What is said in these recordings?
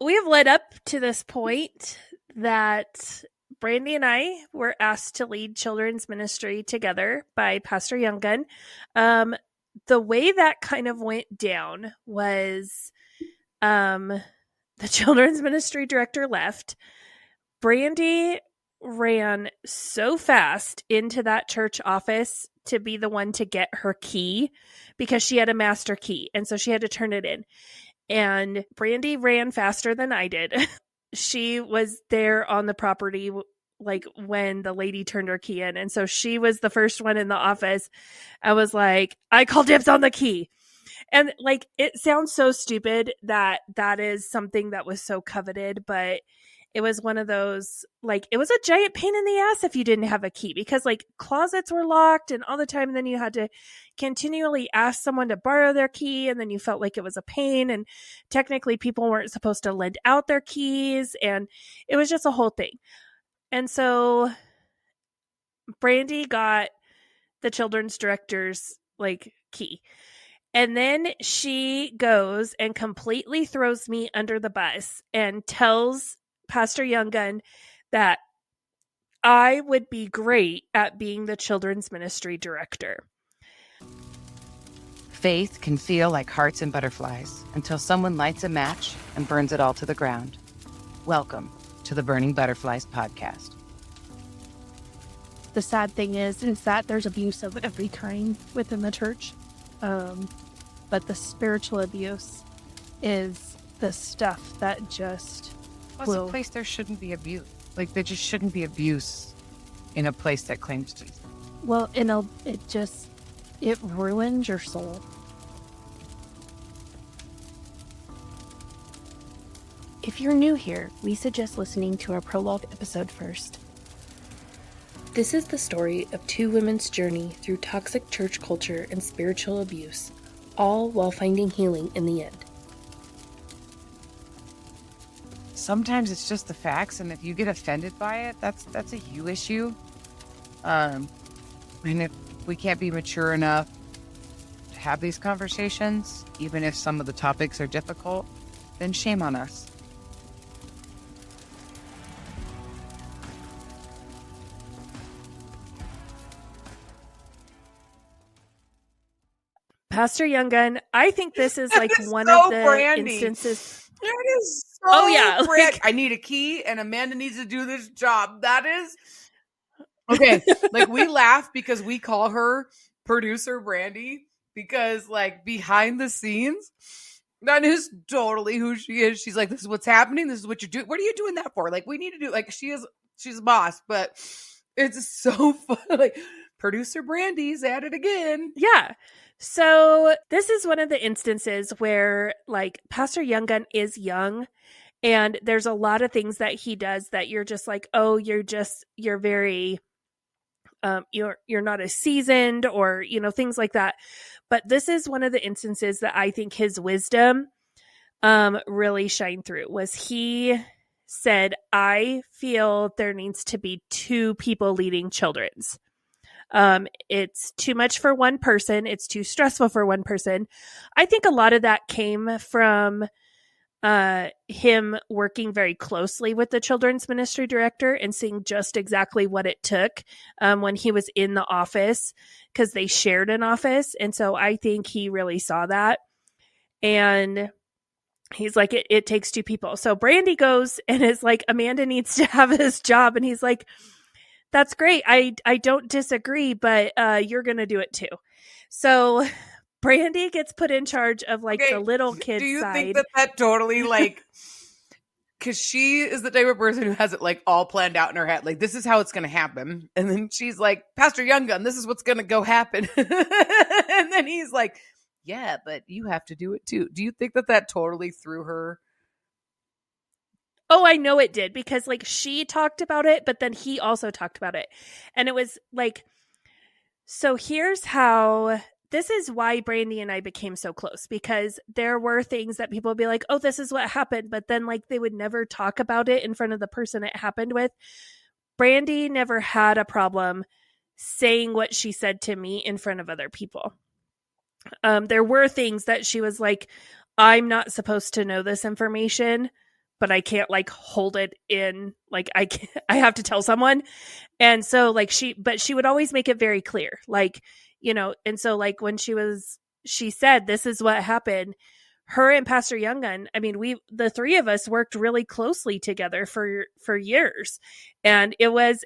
we have led up to this point that Brandy and I were asked to lead children's ministry together by Pastor Younggun. The way that kind of went down was the children's ministry director left. Brandy ran so fast into that church office to be the one to get her key because she had a master key. And so she had to turn it in. And Brandy ran faster than I did. She was there on the property like when the lady turned her key in. And so she was the first one in the office. I was like, I call dibs on the key. And like, it sounds so stupid that that is something that was so coveted, but it was one of those, like, it was a giant pain in the ass if you didn't have a key because like closets were locked and all the time. And then you had to continually ask someone to borrow their key. And then you felt like it was a pain. And technically people weren't supposed to lend out their keys. And it was just a whole thing. And so Brandy got the children's director's like key. And then she goes and completely throws me under the bus and tells Pastor Younggun that I would be great at being the children's ministry director. Faith can feel like hearts and butterflies until someone lights a match and burns it all to the ground. Welcome to the Burning Butterflies podcast. The sad thing is that there's abuse of every kind within the church. But the spiritual abuse is the stuff that just What's a place there shouldn't be abuse? Like, there just shouldn't be abuse in a place that claims Jesus. Well, it ruins your soul. If you're new here, we suggest listening to our prologue episode first. This is the story of two women's journey through toxic church culture and spiritual abuse, all while finding healing in the end. Sometimes it's just the facts, and if you get offended by it, that's a you issue. And if we can't be mature enough to have these conversations, even if some of the topics are difficult, then shame on us. Pastor Younggun, I think this is like one so of the Brandy. instances. It is so Oh, yeah, like- I need a key and Amanda needs to do this job. That is okay. Like, we laugh because we call her producer Brandy because like behind the scenes, that is totally who she is. She's like, this is what's happening. This is what you're doing. What are you doing that for? Like, we need to do, like, she's a boss, but it's so fun. Like, producer Brandy's at it again. Yeah. So this is one of the instances where like Pastor Younggun is young and there's a lot of things that he does that you're just like, oh, you're very, you're not as seasoned or, things like that. But this is one of the instances that I think his wisdom really shined through was he said, I feel there needs to be two people leading children's. It's too much for one person. It's too stressful for one person. I think a lot of that came from him working very closely with the children's ministry director and seeing just exactly what it took when he was in the office because they shared an office. And so I think he really saw that. And he's like, it takes two people. So Brandy goes and is like, Amanda needs to have this job. And he's like, that's great. I don't disagree, but you're going to do it too. So Brandy gets put in charge of like the little kids' Do you side. think that totally like, because she is the type of person who has it like all planned out in her head. Like, this is how it's going to happen. And then she's like, Pastor Younggun, this is what's going to go happen. And then he's like, yeah, but you have to do it too. Do you think that totally threw her? Oh, I know it did because like she talked about it, but then he also talked about it. And it was like, so here's how, this is why Brandy and I became so close because there were things that people would be like, oh, this is what happened. But then like they would never talk about it in front of the person it happened with. Brandy never had a problem saying what she said to me in front of other people. There were things that she was like, I'm not supposed to know this information, but I can't like hold it in, like I have to tell someone. And so like she would always make it very clear, like, and so like when she said, this is what happened, her and Pastor Younggun, I mean, the three of us worked really closely together for years. And it was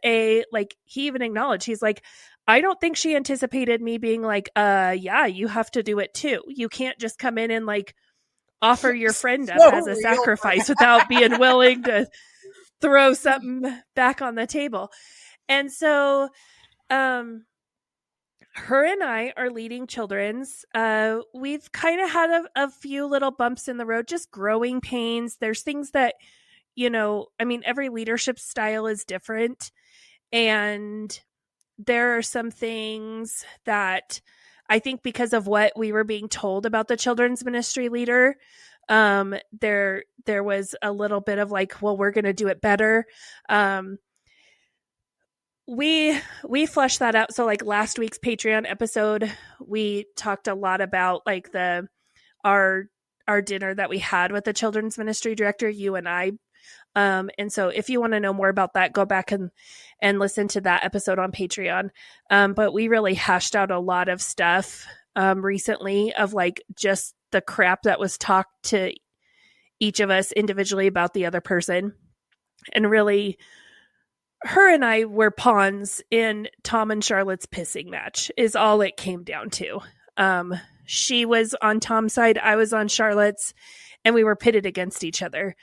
like, he even acknowledged, he's like, I don't think she anticipated me being like, yeah, you have to do it too. You can't just come in and like offer your friend up as a sacrifice without being willing to throw something back on the table. And so, her and I are leading children's. We've kind of had a few little bumps in the road, just growing pains. There's things that, I mean, every leadership style is different. And there are some things that I think because of what we were being told about the children's ministry leader, there was a little bit of like, well, we're going to do it better. We flushed that out. So like last week's Patreon episode, we talked a lot about like our dinner that we had with the children's ministry director, you and I. And so if you want to know more about that, go back and listen to that episode on Patreon. But we really hashed out a lot of stuff recently of like just the crap that was talked to each of us individually about the other person. And really, her and I were pawns in Tom and Charlotte's pissing match is all it came down to. She was on Tom's side, I was on Charlotte's, and we were pitted against each other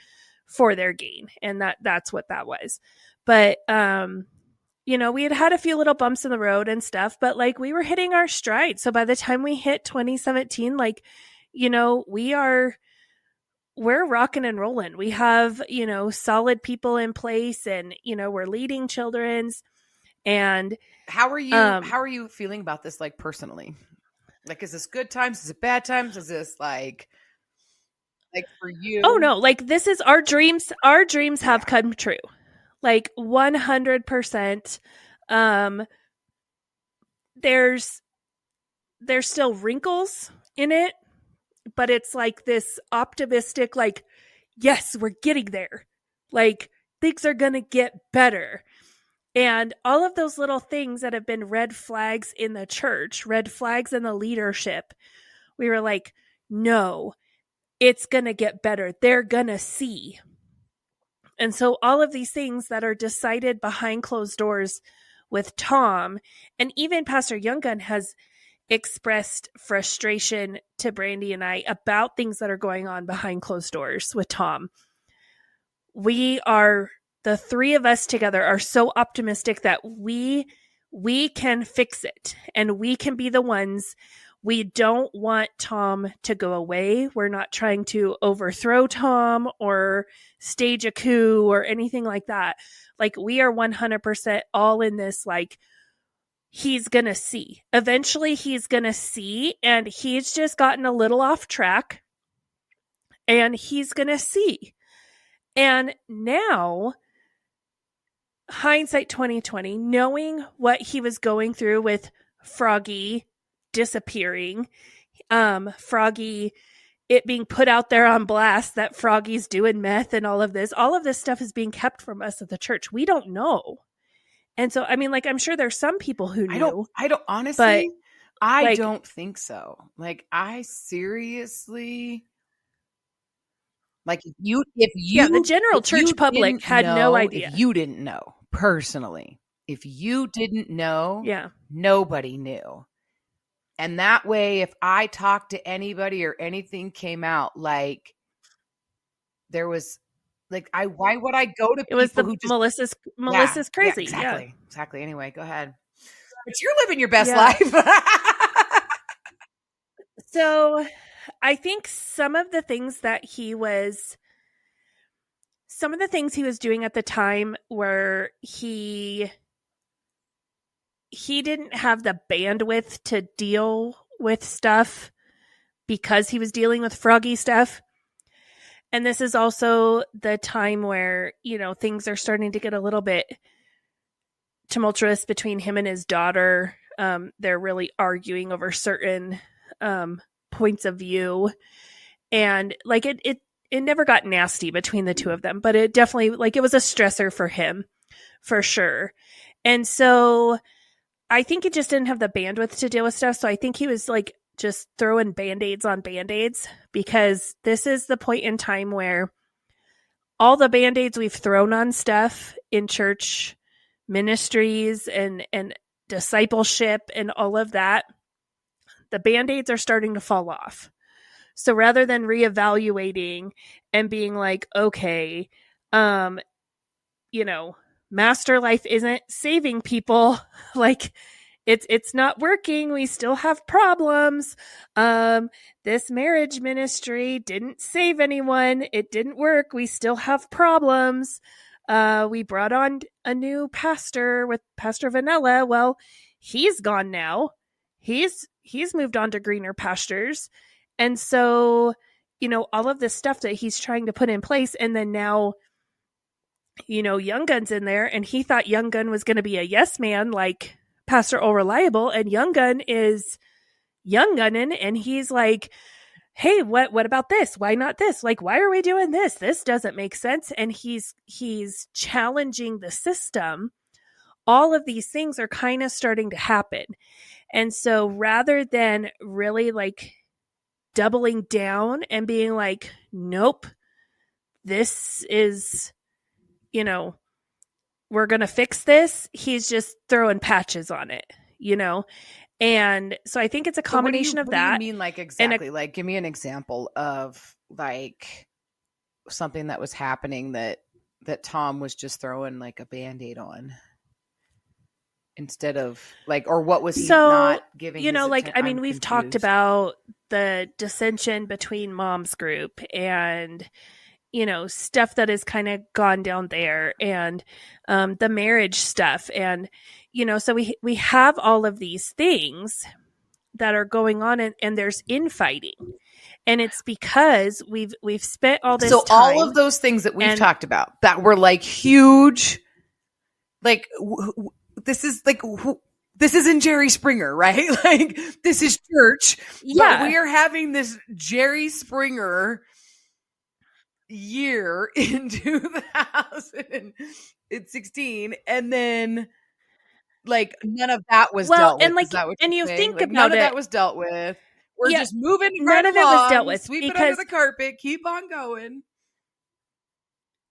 for their gain. And that's what that was. But, we had a few little bumps in the road and stuff, but like we were hitting our stride. So by the time we hit 2017, like, we're rocking and rolling. We have, solid people in place, and, we're leading children's. And how are you feeling about this? Like personally, like, is this good times? Is it bad times? Is this like for you? Oh no, like this is our dreams. Our dreams have come true. Like 100%. There's still wrinkles in it, but it's like this optimistic, like, yes, we're getting there. Like things are going to get better. And all of those little things that have been red flags in the church, red flags in the leadership, we were like, no, it's going to get better. They're going to see. And so all of these things that are decided behind closed doors with Tom, and even Pastor Younggun has expressed frustration to Brandy and I about things that are going on behind closed doors with Tom. The three of us together are so optimistic that we can fix it, and we can be the ones. We don't want Tom to go away. We're not trying to overthrow Tom or stage a coup or anything like that. Like we are 100% all in this, like, he's going to see. Eventually he's going to see, and he's just gotten a little off track, and he's going to see. And now, hindsight 2020, knowing what he was going through with Froggy disappearing, Froggy, it being put out there on blast that Froggy's doing meth and all of this stuff is being kept from us at the church. We don't know. And so, I mean, like, I'm sure there's some people who knew. I don't honestly, I don't think so. Like, I seriously, like, if you, the general church public had no idea. If you didn't know personally, if you didn't know, nobody knew. And that way, if I talked to anybody or anything came out, like, there was, like, why would I go to people who just Melissa's crazy. Exactly. Anyway, go ahead. But you're living your best life. So I think some of the things he was doing at the time where he didn't have the bandwidth to deal with stuff because he was dealing with Froggy stuff. And this is also the time where, things are starting to get a little bit tumultuous between him and his daughter. They're really arguing over certain points of view. And like it never got nasty between the two of them, but it definitely, like, it was a stressor for him, for sure. And so I think he just didn't have the bandwidth to deal with stuff. So I think he was like just throwing band-aids on band-aids, because this is the point in time where all the band-aids we've thrown on stuff in church ministries and discipleship and all of that, the band-aids are starting to fall off. So rather than reevaluating and being like, okay, Master Life isn't saving people, like it's not working, we still have problems. This marriage ministry didn't save anyone, it didn't work, we still have problems. We brought on a new pastor with Pastor Vanilla. Well, he's gone now. He's moved on to greener pastures. And so, all of this stuff that he's trying to put in place, and then now, Young Gun's in there, and he thought Young Gun was going to be a yes man like Pastor O'Reliable, and Young Gun is Young Gunnin', and he's like, hey, what about this? Why not this? Like, why are we doing this? This doesn't make sense. And he's challenging the system. All of these things are kind of starting to happen. And so rather than really like doubling down and being like, nope, this is, we're going to fix this, he's just throwing patches on it, And so I think it's a combination of that. What do you mean, like, exactly? Like, give me an example of like something that was happening that Tom was just throwing like a Band-Aid on instead of like, or what was he not giving? We've talked about the dissension between Mom's group and, stuff that has kind of gone down there, and the marriage stuff. And, so we have all of these things that are going on, and there's infighting. And it's because we've spent all this time. So all of those things that we've talked about that were like huge, like this isn't Jerry Springer, right? Like, this is church. Yeah. But we are having this Jerry Springer year in 2016, and then like none of that was dealt with. And like, is that what and you're you saying? think Like, about none it, of that was dealt with. We're just moving none of it was dealt with, sweep it under the carpet, keep on going.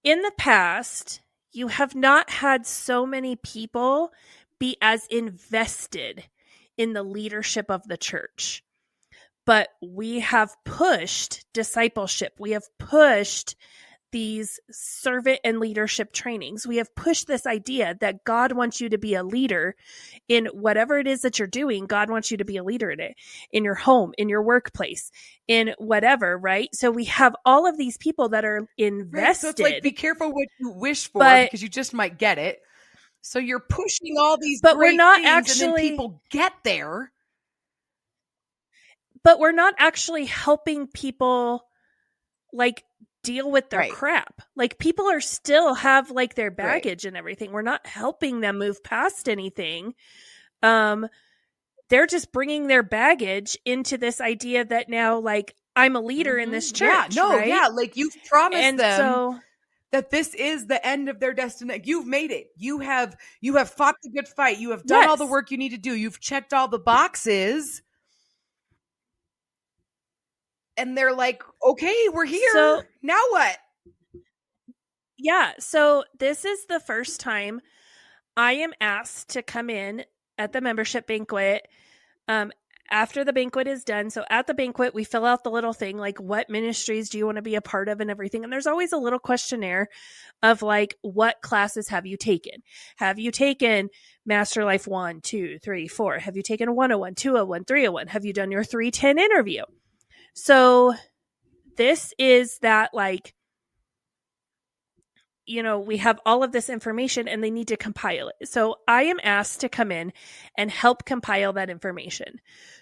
In the past, you have not had so many people be as invested in the leadership of the church. But we have pushed discipleship. We have pushed these servant and leadership trainings. We have pushed this idea that God wants you to be a leader in whatever it is that you're doing. God wants you to be a leader in it, in your home, in your workplace, in whatever, right? So we have all of these people that are invested. Right, so it's like, be careful what you wish for, because you just might get it. So you're pushing all these but great we're not things, actually, and then people get there. But we're not actually helping people like deal with their crap. Like, people are still have like their baggage and everything. We're not helping them move past anything. They're just bringing their baggage into this idea that now, like, I'm a leader in this church. Like, you've promised them so, that this is the end of their destiny. You've made it. You have fought the good fight. You have done all the work you need to do. You've checked all the boxes. And they're like, okay, we're here. So, now what? Yeah. So this is the first time I am asked to come in at the membership banquet after the banquet is done. So at the banquet, we fill out the little thing, like, what ministries do you want to be a part of and everything. And there's always a little questionnaire of like, what classes have you taken? Have you taken Master Life 1, 2, 3, 4? Have you taken 101, 201, 301? Have you done your 310 interview? So this is that, like, we have all of this information and they need to compile it. So I am asked to come in and help compile that information.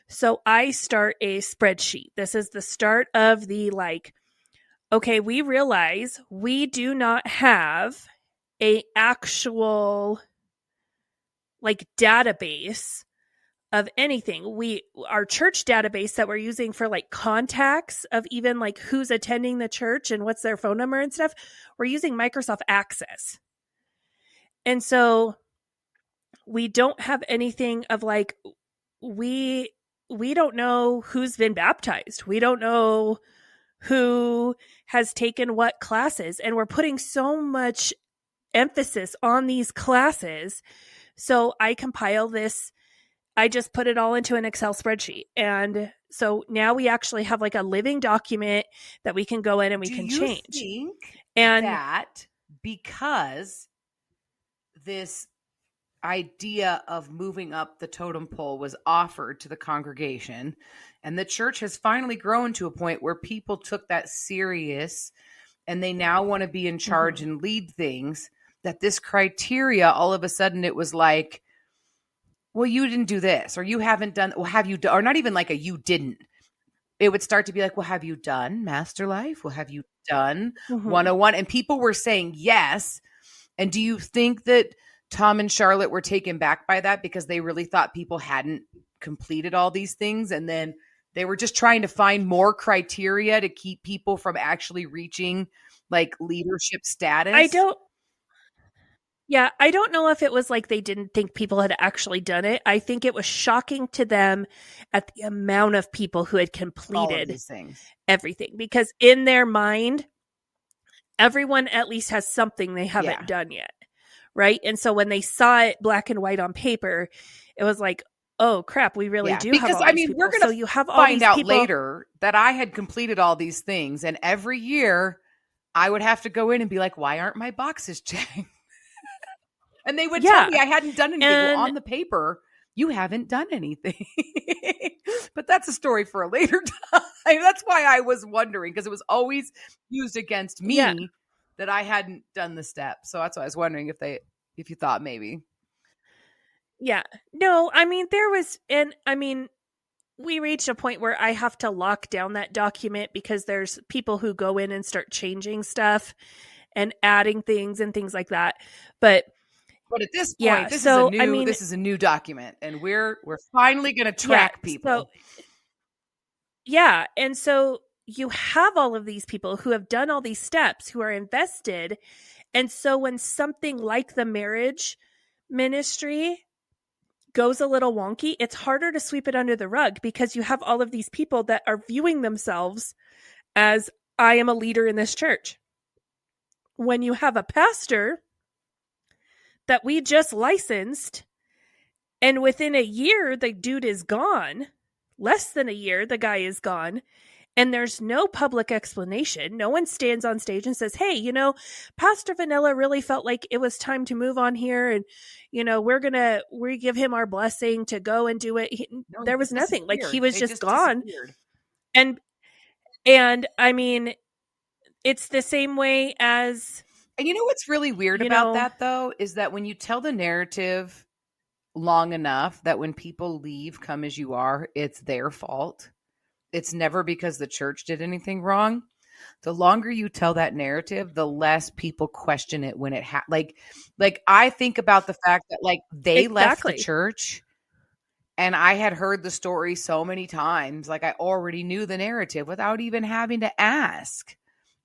So I start a spreadsheet. This is the start of the, like, okay, we realize we do not have a actual like database of anything. Our church database that we're using for like contacts of even like who's attending the church and what's their phone number and stuff, we're using Microsoft Access. And so we don't have anything of like, we don't know who's been baptized. We don't know who has taken what classes. And we're putting so much emphasis on these classes. So I compile this. I just put it all into an Excel spreadsheet. And so now we actually have like a living document that we can go in and we can change. Do you think and that because this idea of moving up the totem pole was offered to the congregation, and the church has finally grown to a point where people took that serious and they now want to be in charge and lead things, that this criteria, all of a sudden it was like, well, you didn't do this, or you haven't done, well, have you done, or not even like a you didn't. It would start to be like, well, have you done Master Life? Well, have you done 101? And people were saying yes. And do you think that Tom and Charlotte were taken back by that because they really thought people hadn't completed all these things, and then they were just trying to find more criteria to keep people from actually reaching like leadership status? I don't know if it was like they didn't think people had actually done it. I think it was shocking to them at the amount of people who had completed these things. Everything, because in their mind, everyone at least has something they haven't done yet. Right. And so when they saw it black and white on paper, it was like, oh crap, we really do have all these people. We're going to find out later that I had completed all these things. And every year I would have to go in and be like, why aren't my boxes checked? And they would tell me I hadn't done anything. Well, on the paper, you haven't done anything. But that's a story for a later time. That's why I was wondering, because it was always used against me that I hadn't done the steps. So that's why I was wondering if you thought maybe. Yeah. No, I mean, we reached a point where I have to lock down that document because there's people who go in and start changing stuff and adding things and things like that. But at this point, this is a new document, and we're finally going to track people. And so you have all of these people who have done all these steps, who are invested. And so when something like the marriage ministry goes a little wonky, it's harder to sweep it under the rug because you have all of these people that are viewing themselves as, I am a leader in this church. When you have a pastor that we just licensed, and within a year, the dude is gone, less than a year, the guy is gone, and there's no public explanation. No one stands on stage and says, hey, Pastor Vanilla really felt like it was time to move on here, and, we give him our blessing to go and do it. There was nothing. Like, he was just gone. And I mean, it's the same way as... And you know what's really weird about that, though, is that when you tell the narrative long enough that when people leave, come as you are, it's their fault. It's never because the church did anything wrong. The longer you tell that narrative, the less people question it when it like I think about the fact that like they left the church, and I had heard the story so many times, like I already knew the narrative without even having to ask.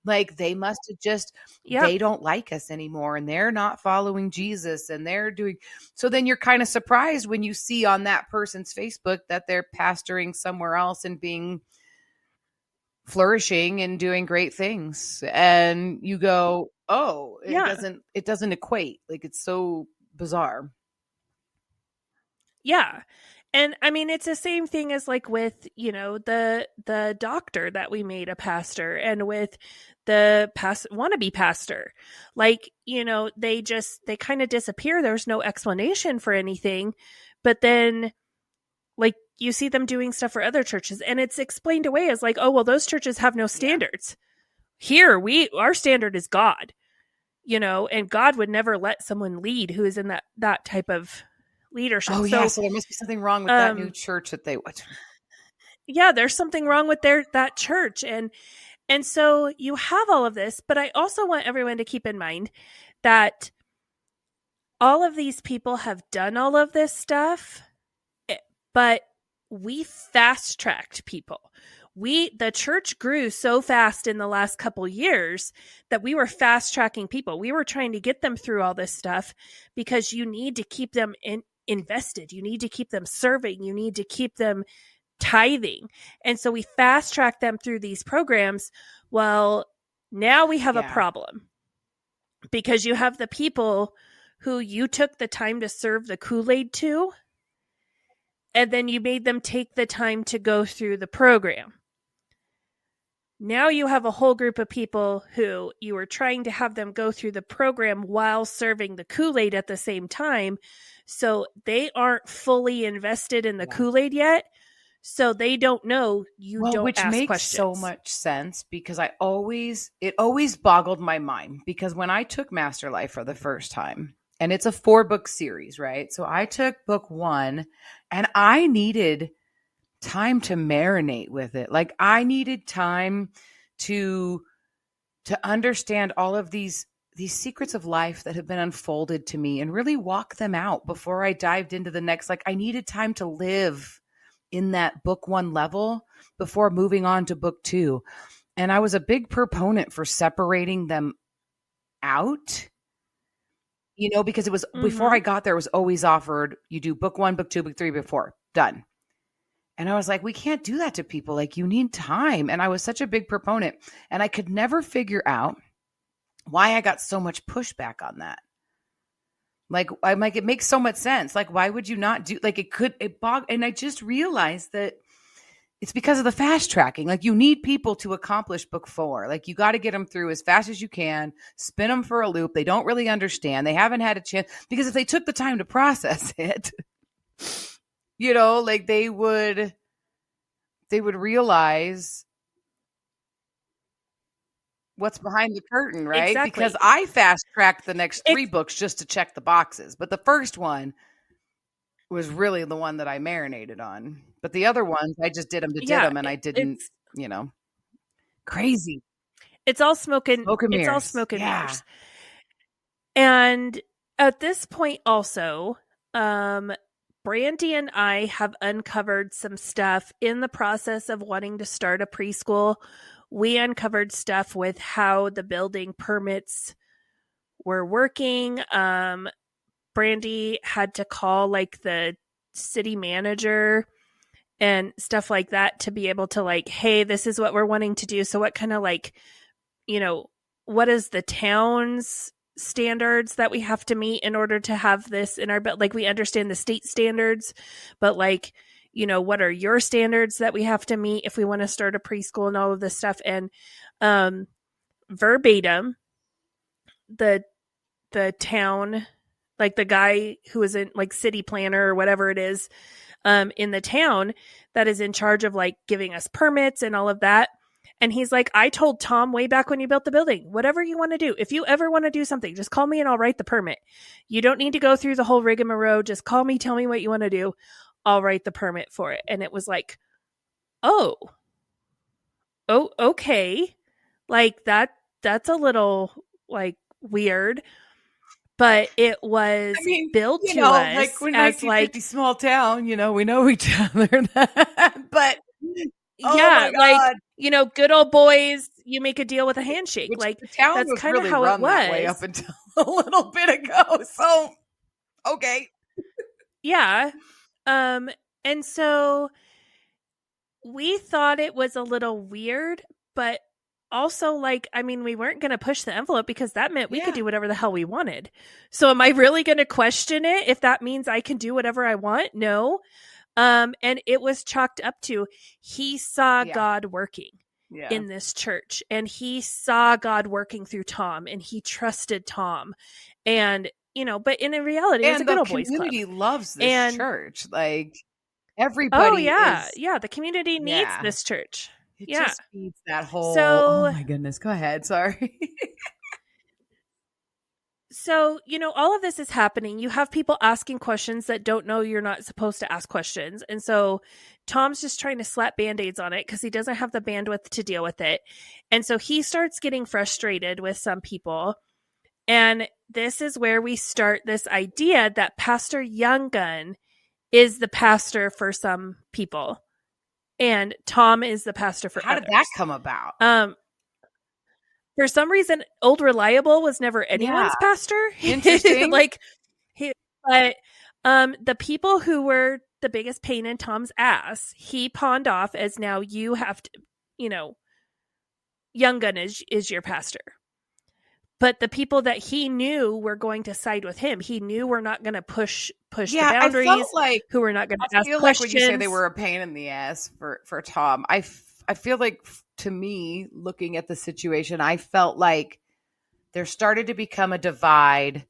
Like they must have just, they don't like us anymore, and they're not following Jesus, and they're doing. So then you're kind of surprised when you see on that person's Facebook that they're pastoring somewhere else and being flourishing and doing great things. And you go, oh, it doesn't equate. Like it's so bizarre. Yeah. And I mean, it's the same thing as like with, the doctor that we made a pastor, and with the wannabe pastor, like, they kind of disappear. There's no explanation for anything, but then like you see them doing stuff for other churches, and it's explained away as like, oh, well, those churches have no standards. Here, our standard is God, and God would never let someone lead who is in that type of leadership. Oh, so there must be something wrong with that new church that they went to. Yeah, there's something wrong with that church. And so you have all of this, but I also want everyone to keep in mind that all of these people have done all of this stuff but we fast tracked people. The church grew so fast in the last couple years that we were fast tracking people. We were trying to get them through all this stuff because you need to keep them invested. You need to keep them serving. You need to keep them tithing. And so we fast tracked them through these programs. Well, now we have a problem because you have the people who you took the time to serve the Kool-Aid to, and then you made them take the time to go through the program. Now you have a whole group of people who you were trying to have them go through the program while serving the Kool-Aid at the same time. So they aren't fully invested in the Kool-Aid yet. So they don't know which ask makes questions. So much sense because it always boggled my mind because when I took Master Life for the first time, and it's a 4-book series, right? So I took book 1 and I needed time to marinate with it. Like I needed time to understand all of these secrets of life that have been unfolded to me and really walk them out before I dived into the next. Like I needed time to live in that book 1 level before moving on to book 2. And I was a big proponent for separating them out, because it was before I got there, it was always offered, you do book 1, book 2, book 3, book 4, done. And I was like, we can't do that to people. Like you need time. And I was such a big proponent and I could never figure out why I got so much pushback on that. Like, I'm like, it makes so much sense. Like, why would you not do, like and I just realized that it's because of the fast tracking. Like you need people to accomplish book 4. Like you got to get them through as fast as you can, spin them for a loop. They don't really understand. They haven't had a chance because if they took the time to process it, like they would realize what's behind the curtain, right? Exactly. Because I fast tracked the next 3 books just to check the boxes. But the first one was really the one that I marinated on. But the other ones, I just did them to did them and I didn't, crazy. It's all smoke and mirrors. It's all smoke and mirrors. And at this point also, Brandy and I have uncovered some stuff in the process of wanting to start a preschool. We uncovered stuff with how the building permits were working. Brandy had to call like the city manager and stuff like that to be able to like, hey, this is what we're wanting to do. So what kind of like, what is the town's standards that we have to meet in order to have this in our build? Like we understand the state standards, but like, what are your standards that we have to meet if we want to start a preschool and all of this stuff? And verbatim, the town, like the guy who is in like city planner or whatever it is in the town that is in charge of like giving us permits and all of that. And he's like, I told Tom way back when you built the building, whatever you want to do, if you ever want to do something, just call me and I'll write the permit. You don't need to go through the whole rigmarole. Just call me, tell me what you want to do. I'll write the permit for it. And it was like, oh, okay. Like that's a little like weird, but it was billed to us like we're as 1950 like small town, we know each other, but yeah, like, good old boys, you make a deal with a handshake. Which like the town that's was kind of really how run it was that way up until a little bit ago. So, okay. Yeah. And so we thought it was a little weird, but also like, we weren't going to push the envelope because that meant we could do whatever the hell we wanted. So am I really going to question it if that means I can do whatever I want? No. And it was chalked up to, he saw God working in this church and he saw God working through Tom and he trusted Tom and, but in reality, it's a good old boys club. The community loves this church. Like everybody. Oh yeah. Yeah. The community needs this church. It just feeds that whole, oh my goodness. Go ahead. Sorry. So, all of this is happening. You have people asking questions that don't know you're not supposed to ask questions. And so Tom's just trying to slap Band-Aids on it because he doesn't have the bandwidth to deal with it. And so he starts getting frustrated with some people. And this is where we start this idea that Pastor Younggun is the pastor for some people, and Tom is the pastor for How others. did that come about? For some reason, Old Reliable was never anyone's pastor. Interesting. But the people who were the biggest pain in Tom's ass, he pawned off as now you have to, Young Gun is your pastor. But the people that he knew were going to side with him, he knew we're not going to push the boundaries. I felt like, who were not going to ask feel questions. like when you say they were a pain in the ass for Tom, I feel like, to me, looking at the situation, I felt like there started to become a divide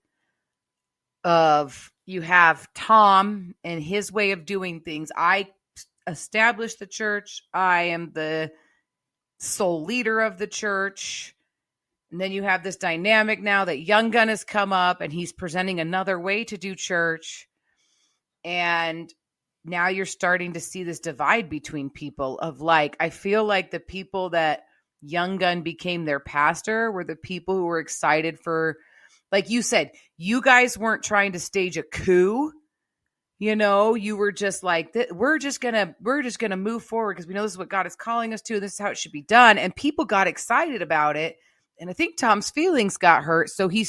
of, you have Tom and his way of doing things. I established the church. I am the sole leader of the church. And then you have this dynamic now that Young Gun has come up and he's presenting another way to do church. And now you're starting to see this divide between people of like, I feel like the people that Young Gun became their pastor were the people who were excited for, like you said, you guys weren't trying to stage a coup. You were just like, we're just gonna move forward because we know this is what God is calling us to. This is how it should be done. And people got excited about it. And I think Tom's feelings got hurt. So he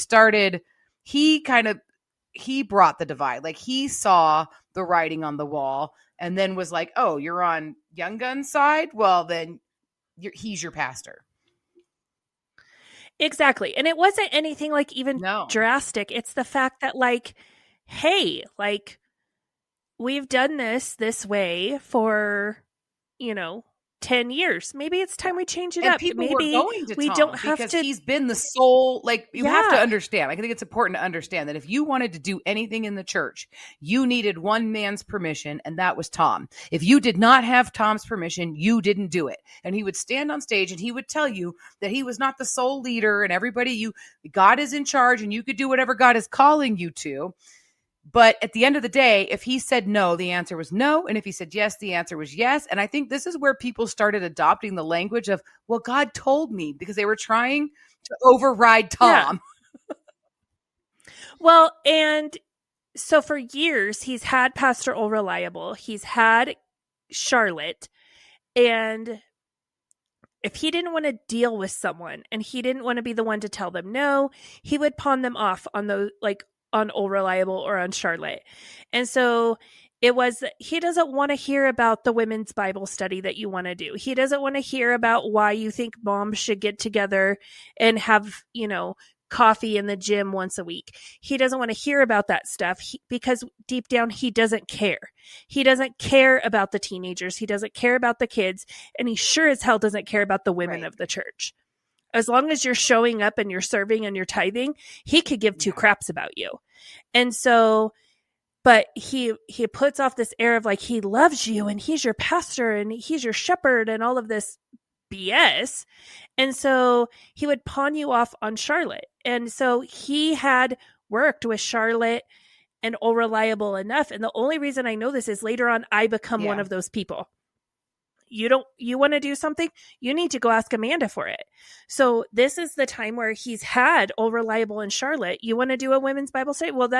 brought the divide. Like, he saw the writing on the wall and then was like, oh, you're on Young Gun's side? Well, then he's your pastor. Exactly. And it wasn't anything like even drastic. It's the fact that, like, hey, like, we've done this way for, 10 years. Maybe it's time we change it and up. People Maybe were going to we Tom don't have because to. He's been the sole, like, you have to understand. I think it's important to understand that if you wanted to do anything in the church, you needed one man's permission, and that was Tom. If you did not have Tom's permission, you didn't do it. And he would stand on stage and he would tell you that he was not the sole leader and God is in charge and you could do whatever God is calling you to. But at the end of the day, if he said no, the answer was no. And if he said yes, the answer was yes. And I think this is where people started adopting the language of, well, God told me, because they were trying to override Tom. Yeah. Well, and so for years, he's had Pastor Old Reliable. He's had Charlotte. And if he didn't want to deal with someone and he didn't want to be the one to tell them no, he would pawn them off on those, like, on Old Reliable or on Charlotte. And so it was, he doesn't want to hear about the women's Bible study that you want to do. He doesn't want to hear about why you think moms should get together and have, coffee in the gym once a week. He doesn't want to hear about that stuff because deep down, he doesn't care. He doesn't care about the teenagers. He doesn't care about the kids. And he sure as hell doesn't care about the women of the church. As long as you're showing up and you're serving and you're tithing, he could give two craps about you. And so, but he puts off this air of like, he loves you and he's your pastor and he's your shepherd and all of this BS. And so he would pawn you off on Charlotte. And so he had worked with Charlotte and Old Reliable enough. And the only reason I know this is later on, I become one of those people. You want to do something, you need to go ask Amanda for it. So this is the time where he's had Old Reliable and Charlotte. You want to do a women's Bible study? Well,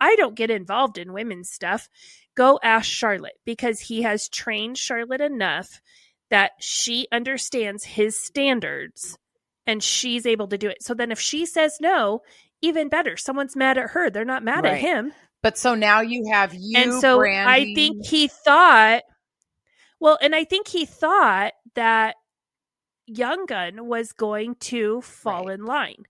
I don't get involved in women's stuff. Go ask Charlotte, because he has trained Charlotte enough that she understands his standards and she's able to do it. So then if she says no, even better. Someone's mad at her. They're not mad at him. But so now you have you, and so Brandy. I think he thought, well, and I think he thought that Young Gun was going to fall in line.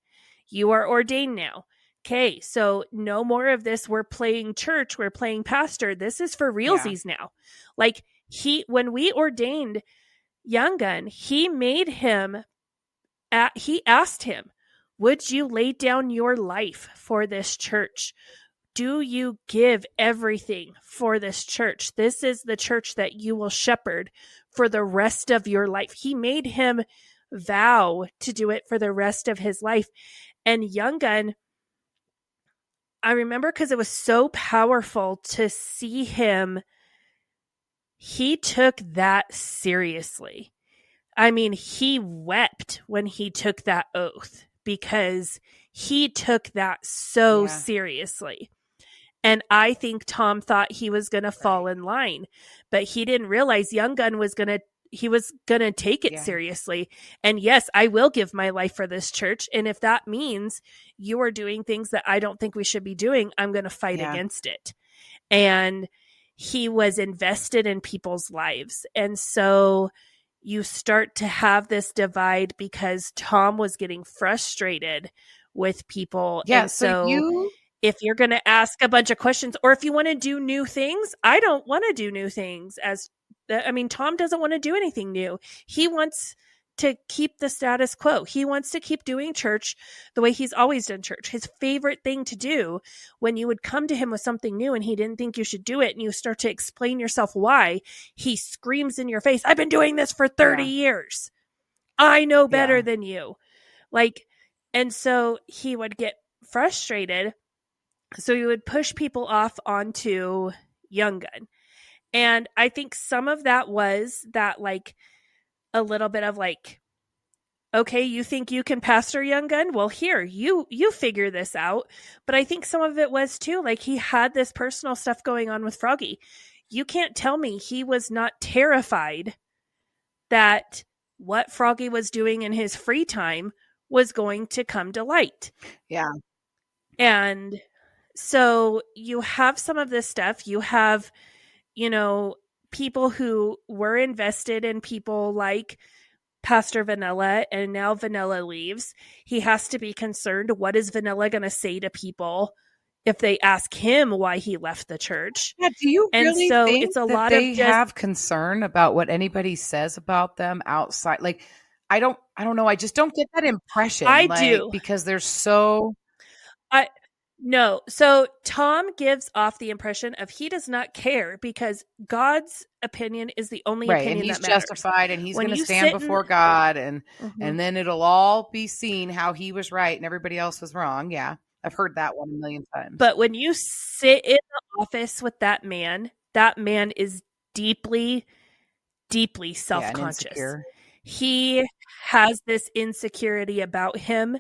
You are ordained now. Okay, so no more of this. We're playing church. We're playing pastor. This is for realsies now. Like, when we ordained Young Gun, he asked him, would you lay down your life for this church? Do you give everything for this church? This is the church that you will shepherd for the rest of your life. He made him vow to do it for the rest of his life. And Young Gun, I remember because it was so powerful to see him. He took that seriously. I mean, he wept when he took that oath because he took that so seriously. And I think Tom thought he was going to fall in line, but he didn't realize Young Gun was going to take it seriously. And yes, I will give my life for this church. And if that means you are doing things that I don't think we should be doing, I'm going to fight against it. And he was invested in people's lives. And so you start to have this divide because Tom was getting frustrated with people. Yeah. And so if you're going to ask a bunch of questions, or if you want to do new things, I don't want to do new things. Tom doesn't want to do anything new. He wants to keep the status quo. He wants to keep doing church the way he's always done church. His favorite thing to do when you would come to him with something new and he didn't think you should do it, and you start to explain yourself why, he screams in your face, I've been doing this for 30 years. I know better than you. And so he would get frustrated. So he would push people off onto Young Gun. And I think some of that was that a little bit of okay, you think you can pastor Young Gun? Well, here, you figure this out. But I think some of it was too, he had this personal stuff going on with Froggy. You can't tell me he was not terrified that what Froggy was doing in his free time was going to come to light. Yeah. And so you have some of this stuff. You have, people who were invested in people like Pastor Vanilla, and now Vanilla leaves. He has to be concerned. What is Vanilla going to say to people if they ask him why he left the church? Yeah, do you really think it's a that lot they of just, have concern about what anybody says about them outside? I don't know. I just don't get that impression. I do. Because they're so... No. So Tom gives off the impression of he does not care because God's opinion is the only opinion and he's that matters. Justified, and he's going to stand before God, and then it'll all be seen how he was right and everybody else was wrong. Yeah, I've heard that one a million times. But when you sit in the office with that man is deeply, deeply self-conscious. He has this insecurity about him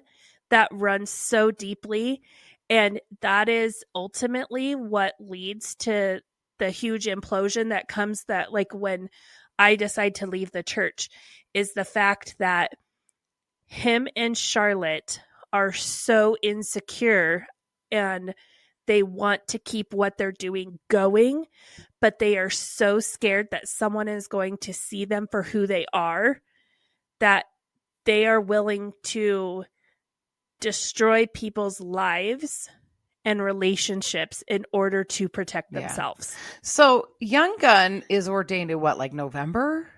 that runs so deeply. And that is ultimately what leads to the huge implosion that comes when I decide to leave the church, is the fact that him and Charlotte are so insecure and they want to keep what they're doing going, but they are so scared that someone is going to see them for who they are, that they are willing to destroy people's lives and relationships in order to protect themselves. So Young Gun is ordained in what, November?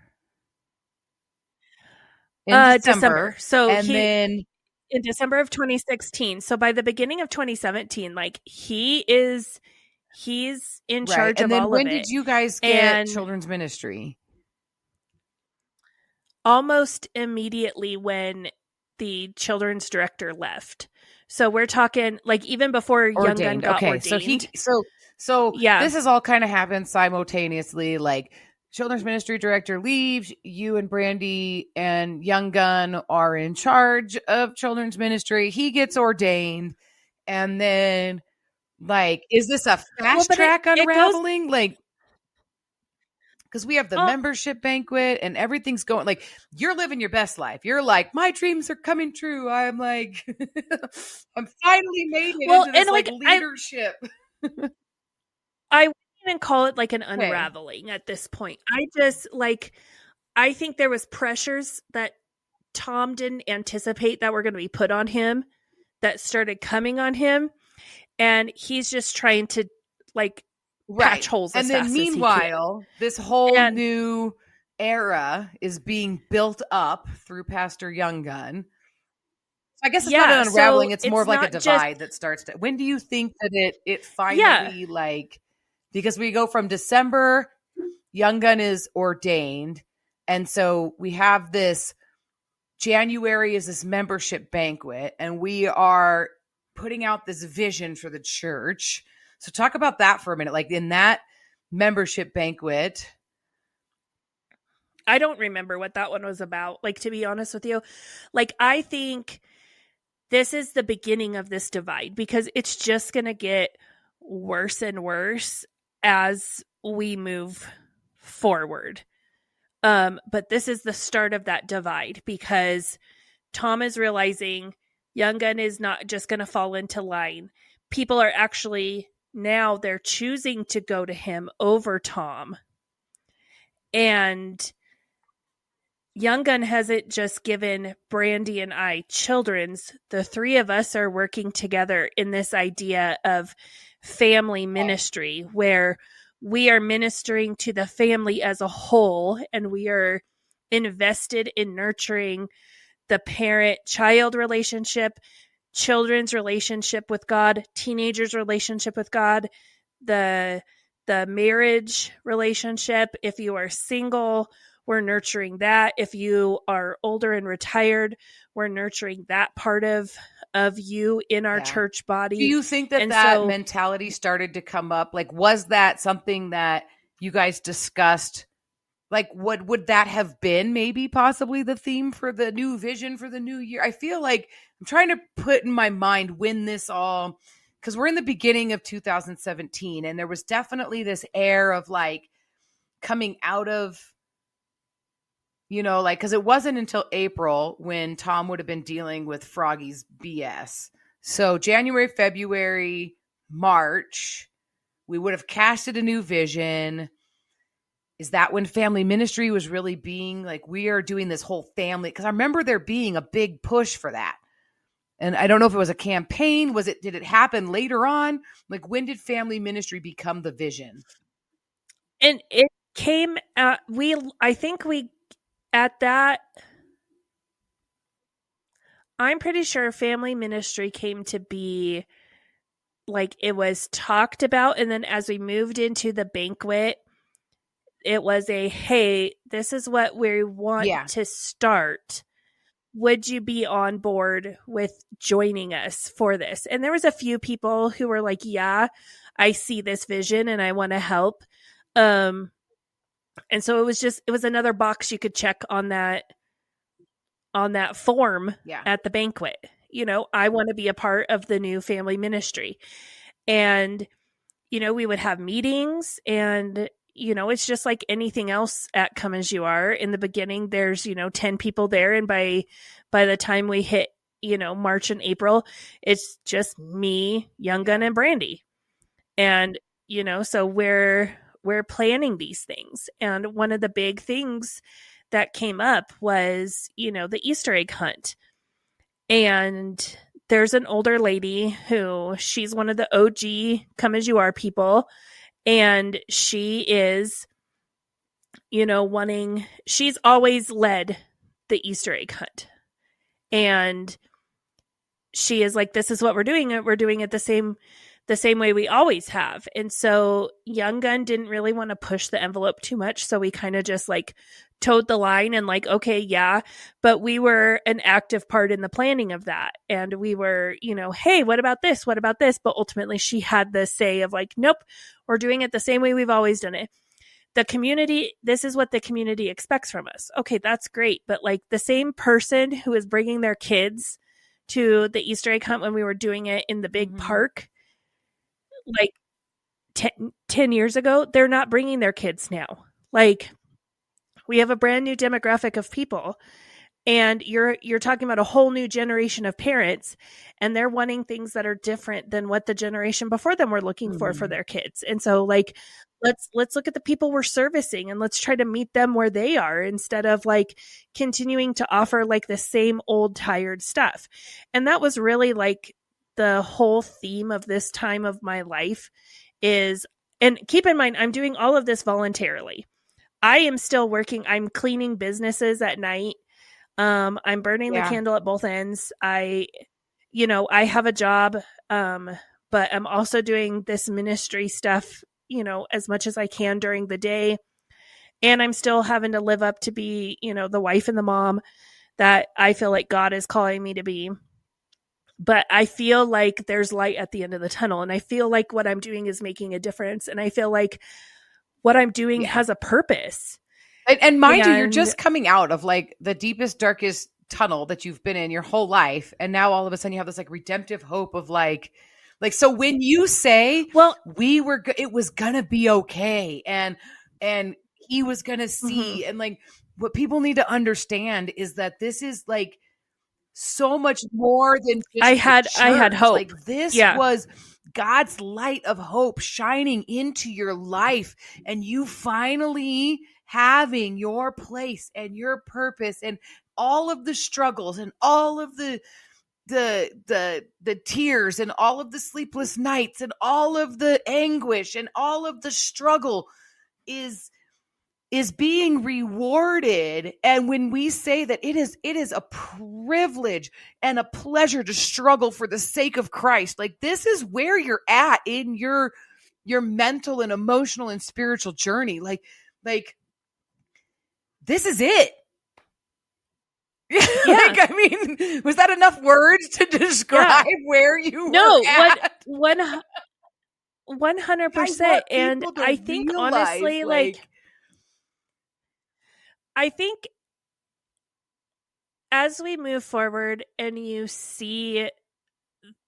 In December. So then in December of 2016. So by the beginning of 2017, he's in charge of all of it. And then when did you guys get children's ministry? Almost immediately when the children's director left. So we're talking even before Young Gun got ordained. So this has all kind of happened simultaneously. Children's ministry director leaves, you and Brandy and Young Gun are in charge of children's ministry. He gets ordained, and then is this a fast track unraveling? Because we have the membership banquet and everything's going, you're living your best life. You're my dreams are coming true. I'm I'm finally made it into this leadership. I wouldn't even call it an unraveling at this point. I just I think there was pressures that Tom didn't anticipate that were going to be put on him that started coming on him. And he's just trying to patch holes. And then meanwhile, this whole new era is being built up through Pastor Young Gun. So I guess it's not an unraveling. It's more of a divide that starts to. When do you think that it finally because we go from December, Young Gun is ordained. And so we have this January is this membership banquet, and we are putting out this vision for the church. So talk about that for a minute. In that membership banquet. I don't remember what that one was about. To be honest with you, I think this is the beginning of this divide because it's just going to get worse and worse as we move forward. But this is the start of that divide, because Tom is realizing Young Gun is not just going to fall into line. People are actually now they're choosing to go to him over Tom. And Young Gun hasn't just given Brandy and I children's. The three of us are working together in this idea of family ministry, where we are ministering to the family as a whole, and we are invested in nurturing the parent-child relationship, children's relationship with God, teenagers' relationship with God, the marriage relationship. If you are single, we're nurturing that. If you are older and retired, we're nurturing that part of you in our church body. Do you think that mentality started to come up? Like, was that something that you guys discussed? Like, what would that have been? Maybe possibly the theme for the new vision for the new year. I feel like I'm trying to put in my mind when this all, because we're in the beginning of 2017, and there was definitely this air of like coming out of, like, because it wasn't until April when Tom would have been dealing with Froggy's BS. So January, February, March, we would have casted a new vision. Is that when family ministry was really being like, we are doing this whole family? Because I remember there being a big push for that. And I don't know if it was a campaign. Did it happen later on? Like, when did family ministry become the vision? And it came at, at that, I'm pretty sure family ministry came to be like, it was talked about. And then as we moved into the banquet, it was hey, this is what we want to start. Would you be on board with joining us for this? And there was a few people who were like, yeah, I see this vision and I want to help. And so it was another box you could check on that form at the banquet. I want to be a part of the new family ministry. And, we would have meetings, and, it's just like anything else at Come As You Are. In the beginning, there's, 10 people there. And by the time we hit, March and April, it's just me, Young Gun, and Brandy. And, so we're planning these things. And one of the big things that came up was, the Easter egg hunt. And there's an older lady who, she's one of the OG Come As You Are people. And she is, she's always led the Easter egg hunt. And she is like, this is what we're doing. We're doing it the same way we always have. And so Young Gun didn't really want to push the envelope too much. So we kind of just like towed the line and like, okay, yeah. But we were an active part in the planning of that. And we were, hey, what about this? What about this? But ultimately she had the say of like, nope, we're doing it the same way we've always done it. The community, this is what the community expects from us. Okay, that's great. But like the same person who is bringing their kids to the Easter egg hunt when we were doing it in the big park, like 10 years ago, they're not bringing their kids now. Like, we have a brand new demographic of people, and you're talking about a whole new generation of parents, and they're wanting things that are different than what the generation before them were looking for their kids. And so like, let's look at the people we're servicing, and let's try to meet them where they are, instead of like continuing to offer like the same old tired stuff. And that was really like the whole theme of this time of my life is, and keep in mind, I'm doing all of this voluntarily. I am still working. I'm cleaning businesses at night. I'm burning the candle at both ends. I have a job, but I'm also doing this ministry stuff, as much as I can during the day. And I'm still having to live up to be, the wife and the mom that I feel like God is calling me to be. But I feel like there's light at the end of the tunnel, and I feel like what I'm doing is making a difference. And I feel like what I'm doing has a purpose. And mind you, you're just coming out of like the deepest, darkest tunnel that you've been in your whole life. And now all of a sudden you have this like redemptive hope of like, Like, so when you say, Well, it was gonna be okay, and he was gonna see, mhm. and like, what people need to understand is that this is like so much more than just I the had church. hope. Like, this Yeah. was God's light of hope shining into your life, and you finally having your place and your purpose, and all of the struggles and all of the tears and all of the sleepless nights and all of the anguish and all of the struggle is being rewarded. And when we say that it is a privilege and a pleasure to struggle for the sake of Christ, like, this is where you're at in your mental and emotional and spiritual journey. Like this is it. Yeah. Like, I mean, was that enough words to describe where you were at? 100%. And I think honestly, like, I think as we move forward and you see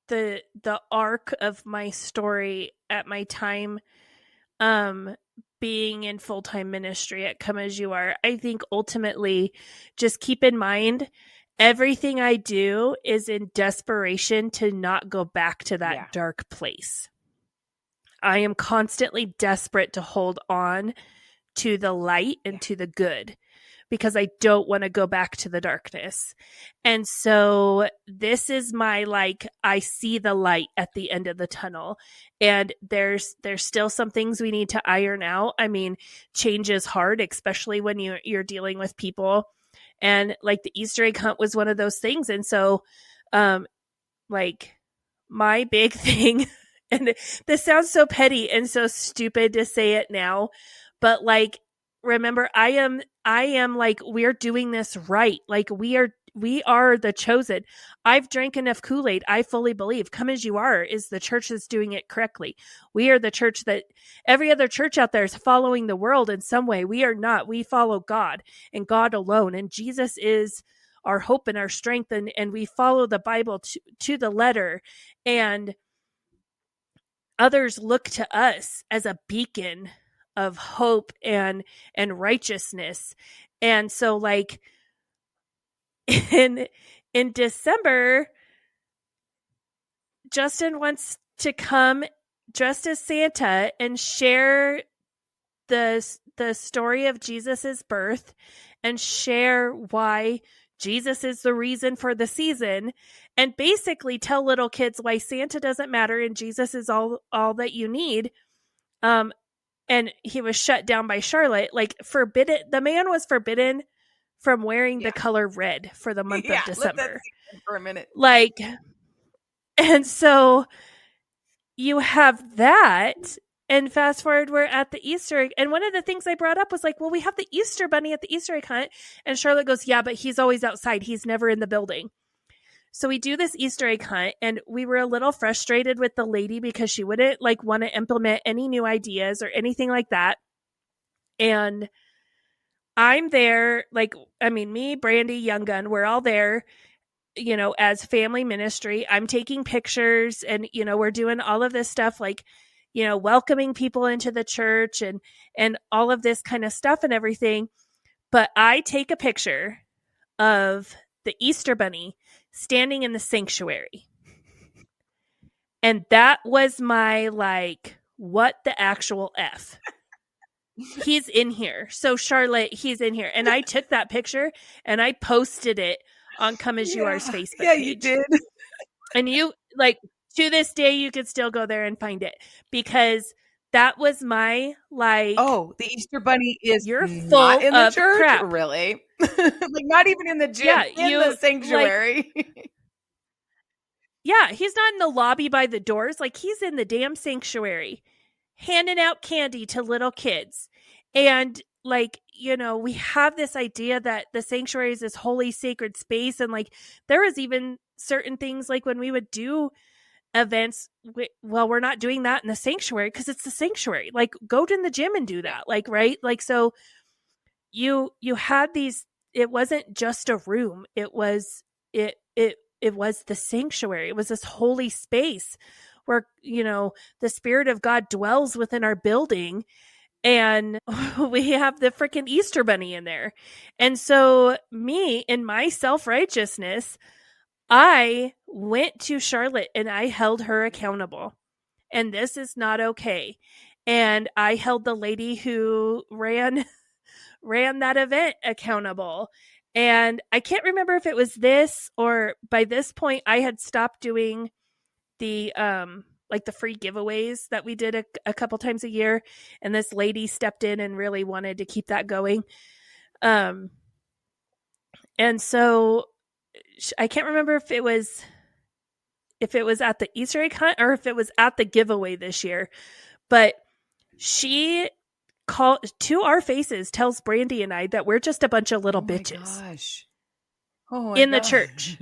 the arc of my story at my time being in full-time ministry at Come As You Are, I think ultimately just keep in mind everything I do is in desperation to not go back to that dark place. I am constantly desperate to hold on to the light and to the good, because I don't want to go back to the darkness. And so this is my, like, I see the light at the end of the tunnel, and there's still some things we need to iron out. I mean, change is hard, especially when you're dealing with people, and like the Easter egg hunt was one of those things. And so like, my big thing, and this sounds so petty and so stupid to say it now, but like, remember, I am like, we're doing this right. Like, we are the chosen. I've drank enough Kool-Aid. I fully believe Come As You Are is the church that's doing it correctly. We are the church that every other church out there is following the world in some way. We are not. We follow God and God alone. And Jesus is our hope and our strength. And we follow the Bible to the letter. And others look to us as a beacon of hope and righteousness. And so, like, in December, Justin wants to come dressed as Santa and share the story of Jesus's birth and share why Jesus is the reason for the season, and basically tell little kids why Santa doesn't matter and Jesus is all that you need. And he was shut down by Charlotte. Like, forbidden. The man was forbidden from wearing the color red for the month of December. Let that sink in for a minute. Like, and so you have that. And fast forward, we're at the Easter egg. And one of the things I brought up was like, well, we have the Easter bunny at the Easter egg hunt. And Charlotte goes, yeah, but he's always outside. He's never in the building. So we do this Easter egg hunt, and we were a little frustrated with the lady because she wouldn't like want to implement any new ideas or anything like that. And I'm there, like, I mean, me, Brandy, Young Gun, we're all there, you know, as family ministry. I'm taking pictures, and, you know, we're doing all of this stuff, like, you know, welcoming people into the church and all of this kind of stuff and everything. But I take a picture of the Easter bunny standing in the sanctuary. And that was my, like, what the actual F? He's in here. So Charlotte, he's in here. And I took that picture and I posted it on Come As You Are's Facebook page. Yeah, you did. And you, like, to this day, you could still go there and find it, because that was my, like, oh, the Easter bunny is you're not full in the of church, crap. really? Like, not even in the gym, Yeah, in the sanctuary. Like, yeah, he's not in the lobby by the doors. Like, he's in the damn sanctuary handing out candy to little kids. And, like, you know, we have this idea that the sanctuary is this holy, sacred space. And, like, there was even certain things, like, when we would do events, well, we're not doing that in the sanctuary because it's the sanctuary. Like, go to the gym and do that. Like, right? Like, so you had these, it wasn't just a room. It was the sanctuary. It was this holy space where, the Spirit of God dwells within our building. And we have the freaking Easter bunny in there. And so me, in my self-righteousness, I went to Charlotte and I held her accountable. And this is not okay. And I held the lady who ran that event accountable. And I can't remember if it was this or by this point I had stopped doing the the free giveaways that we did a couple times a year, and this lady stepped in and really wanted to keep that going. And so I can't remember if it was at the Easter egg hunt or if it was at the giveaway this year, but she to our faces tells Brandy and I that we're just a bunch of little bitches in the church.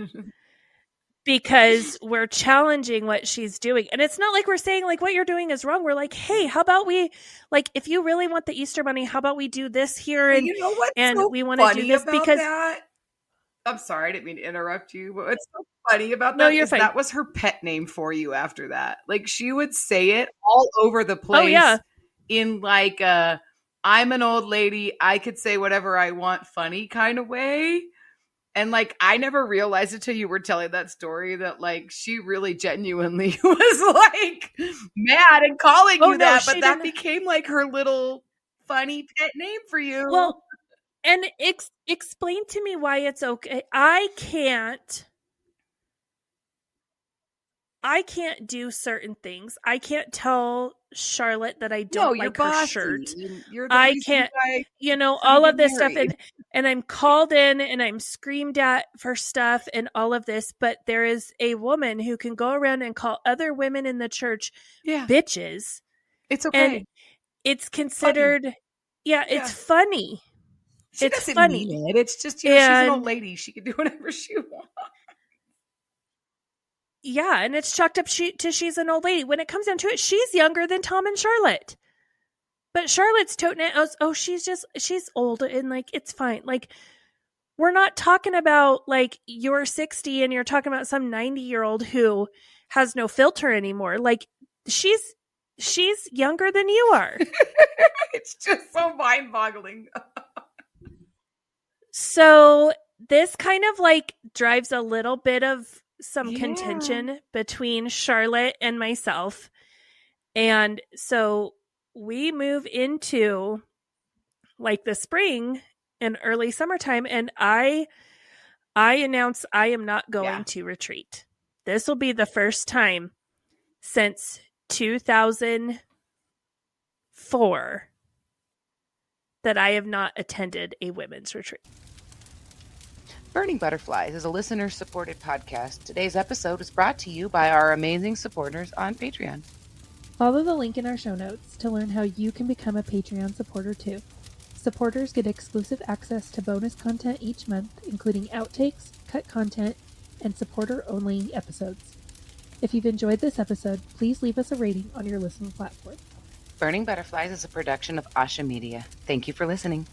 Because we're challenging what she's doing. And it's not like we're saying like what you're doing is wrong. We're like, hey, how about we, like, if you really want the Easter bunny, how about we do this here? And you know what's and so we want to do this because that? I'm sorry, I didn't mean to interrupt you, but what's so funny about No, that you're is fine. that was her pet name for you after that. Like she would say it all over the place. Oh, yeah. In like a I'm an old lady, I could say whatever I want funny kind of way. And like, I never realized it till you were telling that story that like she really genuinely was like mad and calling you that, but that became like her little funny pet name for you. Well, and explain to me why it's okay. I can't do certain things. I can't tell Charlotte that I don't like her shirt. I can't, all of this stuff. And I'm called in and I'm screamed at for stuff and all of this. But there is a woman who can go around and call other women in the church bitches. It's okay. And it's considered, it's funny. She doesn't mean it. It's just, she's an old lady. She can do whatever she wants. Yeah, and it's chalked up to she's an old lady. When it comes down to it, she's younger than Tom and Charlotte. But Charlotte's toting it as, she's old and like, it's fine. Like, we're not talking about like you're 60 and you're talking about some 90-year-old who has no filter anymore. Like, she's younger than you are. It's just so mind-boggling. So this kind of like drives a little bit of some contention between Charlotte and myself. And so we move into like the spring and early summertime, and I announce I am not going to retreat. This will be the first time since 2004 that I have not attended a women's retreat. Burning Butterflies is a listener-supported podcast. Today's episode is brought to you by our amazing supporters on Patreon. Follow the link in our show notes to learn how you can become a Patreon supporter too. Supporters get exclusive access to bonus content each month, including outtakes, cut content, and supporter-only episodes. If you've enjoyed this episode, please leave us a rating on your listening platform. Burning Butterflies is a production of Asha Media. Thank you for listening.